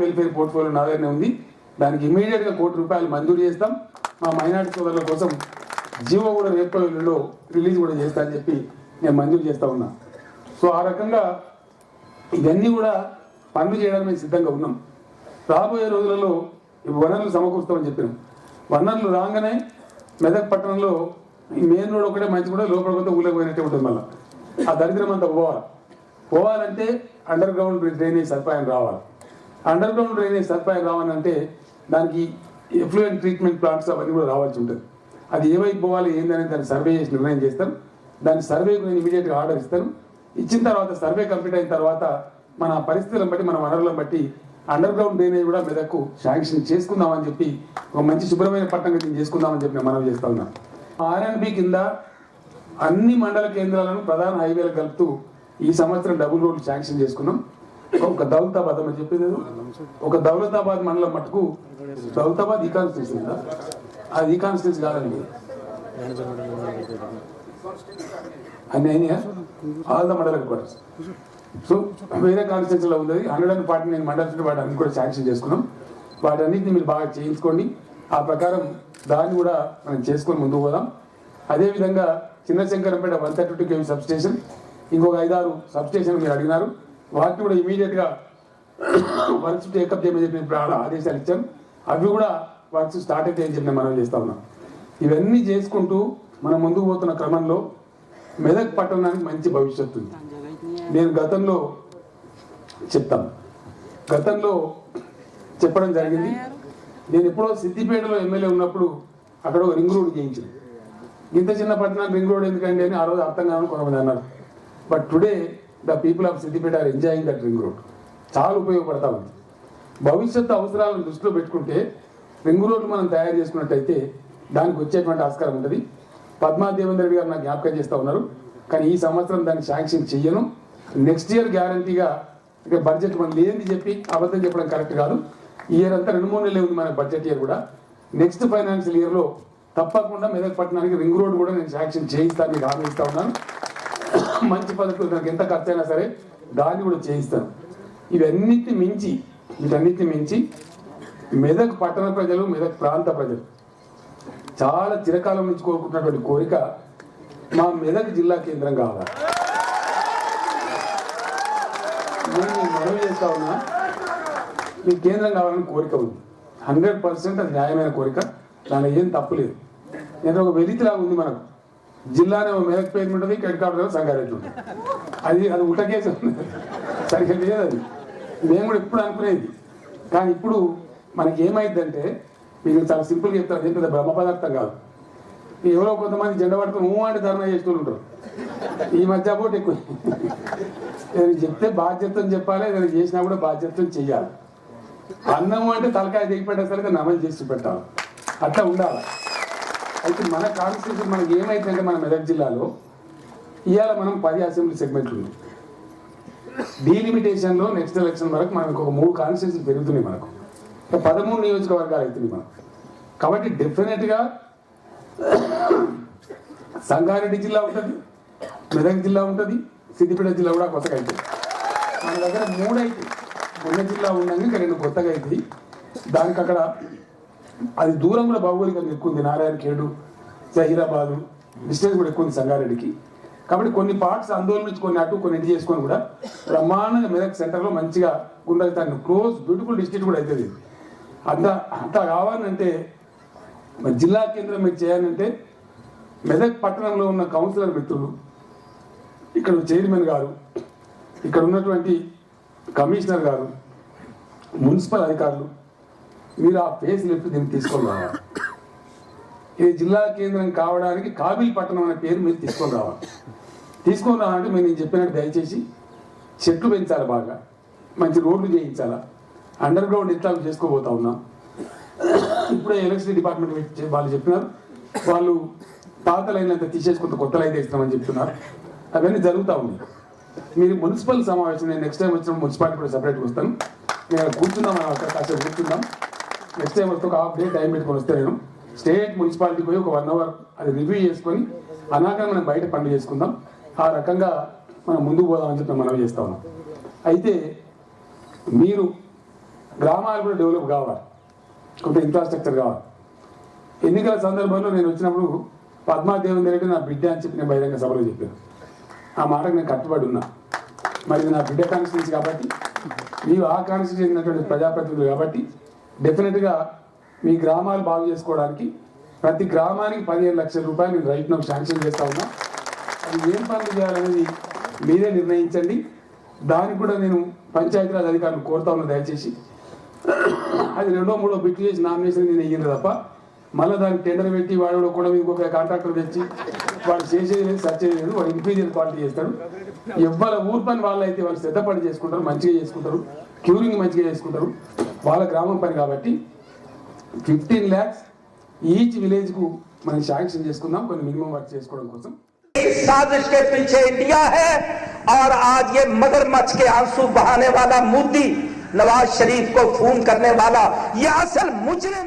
Welfare portfolio నా దగ్గరనే ఉంది. దానికి ఇమీడియట్గా ₹1 కోటి మంజూరు చేస్తాం. మా మైనార్టీ సోదరుల కోసం జీవో కూడా రేపు రిలీజ్ కూడా చేస్తా అని చెప్పి నేను మంజూరు చేస్తా ఉన్నా. సో ఆ రకంగా ఇవన్నీ కూడా పనులు చేయడానికి మేము సిద్ధంగా ఉన్నాం. రాబోయే రోజులలో వనరులు సమకూరుస్తామని చెప్పినాం. వనరులు రాగానే మెదక్ పట్టణంలో ఈ మెయిన్ రోడ్ ఒకటే మంచి కూడా లోపల కొత్త ఊళ్ళకి పోయినట్టే ఉంటుంది. మళ్ళీ ఆ దరిద్రం అంతా పోవాలంటే అండర్ గ్రౌండ్ డ్రైనేజ్ సదుపాయం రావాలి. అండర్ గ్రౌండ్ డ్రైనేజ్ సదుపాయం రావాలంటే దానికి ఎఫ్లూయెంట్ ట్రీట్మెంట్ ప్లాంట్స్ అవన్నీ కూడా రావాల్సి ఉంటుంది. అది ఏవైపు పోవాలి ఏందనేది దాన్ని సర్వే చేసి నిర్ణయం చేస్తాం. దాని సర్వేకు నేను ఇమీడియట్గా ఆర్డర్ ఇస్తాను. ఇచ్చిన తర్వాత సర్వే కంప్లీట్ అయిన తర్వాత మన పరిస్థితులను బట్టి మన వనరులను బట్టి అండర్ గ్రౌండ్ డ్రైనేజ్ కూడా మెదక్కు శాంక్షన్ చేసుకుందామని చెప్పి ఒక మంచి శుభ్రమైన పట్టణంగా చేసుకుందామని చెప్పి నేను మనవి చేస్తా ఉన్నాను. ఆర్ఎండ్బి కింద అన్ని మండల కేంద్రాలను ప్రధాన హైవేలకు కలుపుతూ ఈ సంవత్సరం డబుల్ రోడ్లు శాంక్షన్ చేసుకున్నాం. ఒక దౌలతాబాద్ అని చెప్పింది, ఒక దౌలతాబాద్ మండలం మట్టుకు దౌలతాబాద్ ఈ కాన్స్టిట్యూన్సీ కదా, అది ఈ కాన్స్టిట్యూన్సీ కాదండి, అన్నీ అయినాయా ఆల్ ద మండల హెడ్ క్వార్టర్స్. సో వేరే కాన్స్టిట్యూన్సీలో ఉంది 149 మండల్స్ వాటి అన్ని కూడా శాంక్షన్ చేసుకున్నాం. వాటన్నిటిని మీరు బాగా చేయించుకోండి. ఆ ప్రకారం దాన్ని కూడా మనం చేసుకొని ముందుకు పోదాం. అదేవిధంగా చిన్నశంకరంపేట 132 kV సబ్ స్టేషన్, ఇంకొక 5-6 సబ్ స్టేషన్ మీరు అడిగినారు. వాటిని కూడా ఇమీడియట్గా వర్క్స్ టేకప్ చేయమని చెప్పి ఇప్పుడు ఆదేశాలు ఇచ్చాం. అవి కూడా వర్క్స్ స్టార్ట్ అయితే అని చెప్పి మనం చేస్తా ఉన్నాం. ఇవన్నీ చేసుకుంటూ మనం ముందుకు పోతున్న క్రమంలో మెదక్ పట్టణానికి మంచి భవిష్యత్తు ఉంది. నేను గతంలో చెప్పడం జరిగింది. నేను ఎప్పుడో సిద్దిపేటలో ఎమ్మెల్యే ఉన్నప్పుడు అక్కడ ఒక రింగ్ రోడ్ చేయించింది. ఇంత చిన్న పట్టణానికి రింగ్ రోడ్ ఎందుకండి అని ఆ రోజు అర్థం కావాలని కొంతమంది అన్నారు. But today the people of Siddipet are enjoying that ring road. చాలా ఉపయోగపడతా ఉంది. భవిష్యత్తు అవసరాలను దృష్టిలో పెట్టుకుంటే రింగ్ రోడ్లు మనం తయారు చేసుకున్నట్టయితే దానికి వచ్చేటువంటి ఆస్కారం ఉంటుంది. పద్మా దేవేంద్ర రెడ్డి గారు నాకు జ్ఞాపకం చేస్తూ ఉన్నారు. కానీ ఈ సంవత్సరం దాన్ని శాంక్షన్ చెయ్యను. నెక్స్ట్ ఇయర్ గ్యారంటీగా ఇక బడ్జెట్ మనం లేని చెప్పి అబద్ధం చెప్పడం కరెక్ట్ కాదు. ఈ ఇయర్ అంతా 2-3 నెలలే ఉంది మన బడ్జెట్ ఇయర్ కూడా. నెక్స్ట్ ఫైనాన్షియల్ ఇయర్లో తప్పకుండా మెదక్ పట్టణానికి రింగ్ రోడ్ కూడా నేను శాంక్షన్ చేయిస్తాను, మీకు హామీ ఇస్తా ఉన్నాను. మంచి పద్ధతులు నాకు ఎంత ఖర్చు అయినా సరే దాన్ని కూడా చేయిస్తాను. వీటన్నిటిని మించి మెదక్ పట్టణ ప్రజలు, మెదక్ ప్రాంత ప్రజలు చాలా చిరకాలం నుంచి కోరుకుంటున్నటువంటి కోరిక మా మెదక్ జిల్లా కేంద్రం కావాలి. నేను మనవి చేస్తా ఉన్నా, మీ కేంద్రం కావాలని కోరిక ఉంది. 100% అది న్యాయమైన కోరిక, దాని ఏం తప్పులేదు. నేను ఒక వెలితిలాగా ఉంది మనకు. జిల్లానే మెదక్ పేరు ఉంటుంది, హెడ్ క్వార్టర్ సంగారెడ్డి ఉంటుంది. అది ఉటకేసి సరిగ్గా లేదు. అది మేము కూడా ఎప్పుడు అనుకునేది. కానీ ఇప్పుడు మనకి ఏమైందంటే, మీకు చాలా సింపుల్గా చెప్తారు, అదేం పెద్ద బ్రహ్మ పదార్థం కాదు. ఎవరో కొంతమంది జెండా పట్టుకుని అంటే ధర్నా చేస్తూ ఉంటారు. ఈ మధ్య పోటీ ఎక్కువ. ఏదైనా చెప్తే బాధ్యతను చెప్పాలి, ఏదైనా చేసినా కూడా బాధ్యతను చెయ్యాలి. అన్నం అంటే తలకాయ దిగిపెట్టేసరికి నమలు చేసి పెట్టాలి, అట్లా ఉండాలి. అయితే మన కాన్స్టిట్యూషన్ మనకి ఏమైందంటే మన మెదక్ జిల్లాలో ఇవాళ మనం 10 అసెంబ్లీ సెగ్మెంట్లు ఉన్నాయి. డీలిమిటేషన్లో నెక్స్ట్ ఎలక్షన్ వరకు మనకు ఒక 3 కాన్స్టిట్యూన్సీలు పెరుగుతున్నాయి. మనకు 13 నియోజకవర్గాలు అవుతున్నాయి మనకు. కాబట్టి డెఫినెట్గా సంగారెడ్డి జిల్లా ఉంటుంది, మెదక్ జిల్లా ఉంటుంది, సిద్దిపేట జిల్లా కూడా కొత్తగా అవుతుంది. మన దగ్గర 3 అయితే ఉన్న జిల్లా ఉండగా ఇంకా 2 కొత్తగా అవుతుంది. దానికి అక్కడ అది దూరం కూడా భౌగోళికంగా ఎక్కువ ఉంది. నారాయణఖేడు, జహీరాబాదు డిస్టెన్స్ కూడా ఎక్కువ ఉంది సంగారెడ్డికి. కాబట్టి కొన్ని పార్ట్స్ ఆందోళన నుంచి కొన్ని అటు కొన్ని ఇటు చేసుకొని కూడా బ్రహ్మాండంగా మెదక్ సెంటర్లో మంచిగా గుండెతాన్ని క్లోజ్ బ్యూటిఫుల్ డిస్ట్రిక్ట్ కూడా అవుతుంది. అంతా కావాలంటే జిల్లా కేంద్రం మీరు చేయాలంటే మెదక్ పట్టణంలో ఉన్న కౌన్సిలర్ మిత్రులు, ఇక్కడ చైర్మన్ గారు, ఇక్కడ ఉన్నటువంటి కమిషనర్ గారు, మున్సిపల్ అధికారులు, మీరు ఆ ఫేస్ లిఫ్ట్ దీన్ని తీసుకొని రావాలి. ఇది జిల్లా కేంద్రం కావడానికి కాబిల్ పట్టణం అనే పేరు మీరు తీసుకొని రావాలంటే మీరు నేను చెప్పినట్టు దయచేసి చెట్లు పెంచాలి, బాగా మంచి రోడ్లు చేయించాలా, అండర్ గ్రౌండ్ ఇన్స్టాల్ చేసుకోబోతా ఉన్నాం. ఇప్పుడే ఎలక్ట్రిసిటీ డిపార్ట్మెంట్ వాళ్ళు చెప్పినారు, వాళ్ళు పాత లైన్ అంతా తీసేసుకుంటూ కొత్త లైన్ ఇస్తామని చెప్తున్నారు. అవన్నీ జరుగుతూ ఉన్నాయి. మీరు మున్సిపల్ సమావేశం, నేను నెక్స్ట్ టైం వచ్చిన మున్సిపాలిటీ కూడా సపరేట్గా వస్తాను. నేను కూర్చుందాం, మనం అక్కడ కాసేపు కూర్చుందాం. నెక్స్ట్ టైం వస్తే ఒక హాఫ్ డే టైం పెట్టుకొని వస్తే నేను స్టేట్ మున్సిపాలిటీ పోయి ఒక 1 అవర్ అది రివ్యూ చేసుకొని అనాక మనం బయట పనులు చేసుకుందాం. ఆ రకంగా మనం ముందుకు పోదామని చెప్పి మనవి చేస్తా ఉన్నాం. అయితే మీరు గ్రామాలు కూడా డెవలప్ కావాలి, కొంత ఇన్ఫ్రాస్ట్రక్చర్ కావాలి. ఎన్నికల సందర్భంలో నేను వచ్చినప్పుడు పద్మాదేవేందర్ రెడ్డి నా బిడ్డ అని చెప్పి నేను బహిరంగ సభలో చెప్పాను. ఆ మాటకు నేను కట్టుబడి ఉన్నా. మరి ఇది నా బిడ్డ కాన్స్టిట్యూన్సీ కాబట్టి, నీవు ఆ కాన్స్టిట్యూన్సీ చెందినటువంటి ప్రజాప్రతినిధులు కాబట్టి డెఫినెట్గా మీ గ్రామాలు బాగు చేసుకోవడానికి ప్రతి గ్రామానికి 15 లక్షల రూపాయలు నేను రైట్ నౌ శాంక్షన్ చేస్తా ఉన్నా. అది ఏం పనులు చేయాలనేది మీరే నిర్ణయించండి. దానికి కూడా నేను పంచాయతీరాజ్ అధికారులు కోరుతా ఉన్నా, దయచేసి అది 2, 3 బిట్లు చేసి నామినేషన్ నేను వేయను తప్ప మళ్ళీ దానికి టెండర్ పెట్టి వాడు కూడా ఇంకొక కాంట్రాక్టర్ తెచ్చి వాడు చేసేది లేదు, సచ్చేది లేదు, వాడు ఇన్ఫీరియర్ క్వాలిటీ చేస్తాడు. ఎవ్వరు ఊరు పని వాళ్ళు అయితే వాళ్ళు శ్రద్ధపడి చేసుకుంటారు, మంచిగా చేసుకుంటారు, క్యూరింగ్ మంచిగా చేసుకుంటారు, వాళ్ళ గ్రామం పని. కాబట్టి 15 lakhs ఈచ్ విలేజ్ కు మనం శాంక్షన్ చేసుకుందాం, కొన్ని మినిమం వర్క్ చేసుకోవడం కోసం. साजिश के पीछे इंडिया है और आज ये मगरमच्छ के आंसू बहाने वाला मोदी, नवाज शरीफ को खून करने वाला, ये असल मुजरिम